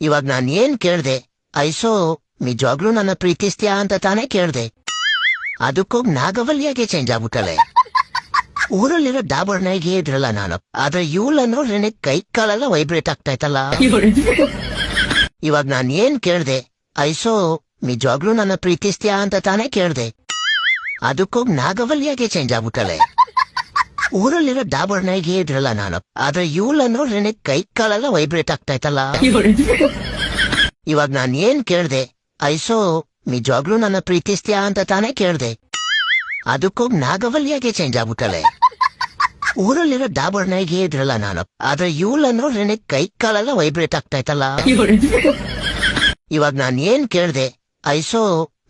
ಇವಾಗ ನಾನ್ ಏನ್ ಕೇಳ್ದೆ? ಐಸೋ ನಿಜವಾಗ್ಲೂ ನನ್ನ ಪ್ರೀತಿಸ್ತೀಯಾ ಅಂತ ತಾನೇ ಕೇಳ್ದೆ. ಅದಕ್ಕೋಗ್ ನಾಗವಲ್ಯಾಗೆ ಚೇಂಜ್ ಆಗ್ಬಿಟ್ಟಲೆ. ಊರಲ್ಲಿರೋ ಡಾಬರ್ನಾಗೆ ಇದ್ರಲ್ಲ ನಾನು, ಆದ್ರೆ ಇವಳನ್ನು ನನಗ್ ಕೈ ಕಾಲೆಲ್ಲ ವೈಬ್ರೇಟ್ ಆಗ್ತಾಯ್ತಲ್ಲ. ಇವಾಗ ನಾನ್ ಏನ್ ಕೇಳ್ದೆ? ಐಸೋ ನಿಜವಾಗ್ಲೂ ನನ್ನ ಪ್ರೀತಿಸ್ತೀಯಾ ಅಂತ ತಾನೇ ಕೇಳ್ದೆ. ಅದಕ್ಕೋಗ್ ನಾಗವಲ್ಯಾಗೆ ಚೇಂಜ್ ಆಗ್ಬಿಟ್ಟಲೆ. ಊರಲ್ಲಿರೋ ಡಾಬರ್ನಾಗೆ ಇದ್ರಲ್ಲ ನಾನು, ಆದ್ರೆ ಇವಳನ್ನು ನನಗ್ ಕೈ ಕಾಲೆಲ್ಲ ವೈಬ್ರೇಟ್ ಆಗ್ತಾಯ್ತಲ್ಲ. ಇವಾಗ ನಾನ್ ಏನ್ ಕೇಳ್ದೆ? ಐಸೋ ನಿಜವಾಗ್ಲೂ ನನ್ನ ಪ್ರೀತಿಸ್ತೀಯಾ ಅಂತ ತಾನೇ ಕೇಳ್ದೆ. ಅದಕ್ಕೋಗ್ ನಾಗವಲ್ಯಾಗೆ ಚೇಂಜ್ ಆಗ್ಬಿಟ್ಟಲೆ. ಊರಲ್ಲಿರೋ ಡಾಬರ್ನಾಗೆ ಇದ್ರಲ್ಲ ನಾನು, ಆದ್ರೆ ಇವಳನ್ನು ನನಗ್ ಕೈ ಕಾಲೆಲ್ಲ ವೈಬ್ರೇಟ್ ಆಗ್ತಾಯ್ತಲ್ಲ. ಇವಾಗ ನಾನ್ ಏನ್ ಕೇಳ್ದೆ? ಐಸೋ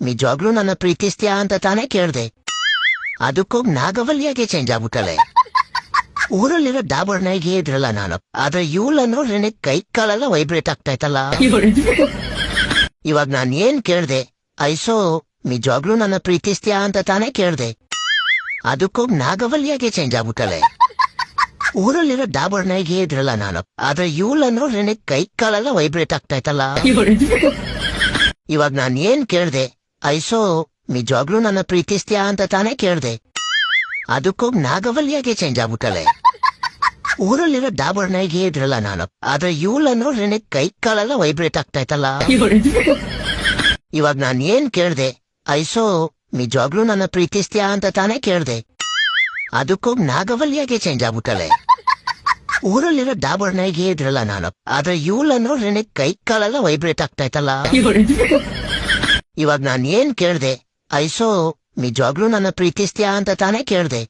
ನಿಜವಾಗ್ಲೂ ನನ್ನ ಪ್ರೀತಿಸ್ತೀಯಾ ಅಂತ ತಾನೇ ಕೇಳ್ದೆ. ಅದಕ್ಕೋಗ್ ನಾಗವಲ್ಯಾಗೆ ಚೇಂಜ್ ಆಗ್ಬಿಟ್ಟಲೆ. ಊರಲ್ಲಿರೋ ಡಾಬರ್ನಾಗೆ ಇದ್ರಲ್ಲ ನಾನು, ಆದ್ರೆ ಇವಳನ್ನು ನನಗ್ ಕೈ ಕಾಲೆಲ್ಲ ವೈಬ್ರೇಟ್ ಆಗ್ತಾಯ್ತಲ್ಲ. ಇವಾಗ ನಾನ್ ಏನ್ ಕೇಳ್ದೆ? ಐಸೋ ನಿಜವಾಗ್ಲೂ ನನ್ನ ಪ್ರೀತಿಸ್ತೀಯಾ ಅಂತ ತಾನೇ ಕೇಳ್ದೆ. ಅದಕ್ಕೋಗ್ ನಾಗವಲ್ಯಾಗೆ ಚೇಂಜ್ ಆಗ್ಬಿಟ್ಟಲೆ. ಊರಲ್ಲಿರೋ ಡಾಬರ್ನಾಗೆ ಇದ್ರಲ್ಲ ನಾನು, ಆದ್ರೆ ಇವಳನ್ನು ನನಗ್ ಕೈ ಕಾಲೆಲ್ಲ ವೈಬ್ರೇಟ್ ಆಗ್ತಾಯ್ತಲ್ಲ. ಇವಾಗ ನಾನ್ ಏನ್ ಕೇಳ್ದೆ? ಐಸೋ ನಿಜವಾಗ್ಲೂ ನನ್ನ ಪ್ರೀತಿಸ್ತೀಯಾ ಅಂತ ತಾನೇ ಕೇಳ್ದೆ. ಅದಕ್ಕೋಗ್ ನಾಗವಲ್ಯಾಗೆ ಚೇಂಜ್ ಆಗ್ಬಿಟ್ಟಲೆ. ಊರಲ್ಲಿರೋ ಡಾಬರ್ನಾಗೆ ಇದ್ರಲ್ಲ ನಾನು, ಆದ್ರೆ ಇವಳನ್ನು ನನಗ್ ಕೈ ಕಾಲೆಲ್ಲ ವೈಬ್ರೇಟ್ ಆಗ್ತಾಯ್ತಲ್ಲ. ಇವಾಗ ನಾನ್ ಏನ್ ಕೇಳ್ದೆ? ಐಸೋ ನಿಜವಾಗ್ಲೂ ನನ್ನ ಪ್ರೀತಿಸ್ತೀಯಾ ಅಂತ ತಾನೇ ಕೇಳ್ದೆ. ಅದಕ್ಕೋಗ್ ನಾಗವಲ್ಯಾಗೆ ಚೇಂಜ್ ಆಗ್ಬಿಟ್ಟಲೆ. ಊರಲ್ಲಿರೋ ಡಾಬರ್ನಾಗೆ ಇದ್ರಲ್ಲ ನಾನು, ಆದ್ರೆ ಇವಳನ್ನು ನನಗ್ ಕೈ ಕಾಲೆಲ್ಲ ವೈಬ್ರೇಟ್ ಆಗ್ತಾಯ್ತಲ್ಲ. ಇವಾಗ ನಾನ್ ಏನ್ ಕೇಳ್ದೆ? ಐಸೋ ನಿಜವಾಗ್ಲೂ ನನ್ನ ಪ್ರೀತಿಸ್ತೀಯಾ ಅಂತ ತಾನೇ ಕೇಳ್ದೆ.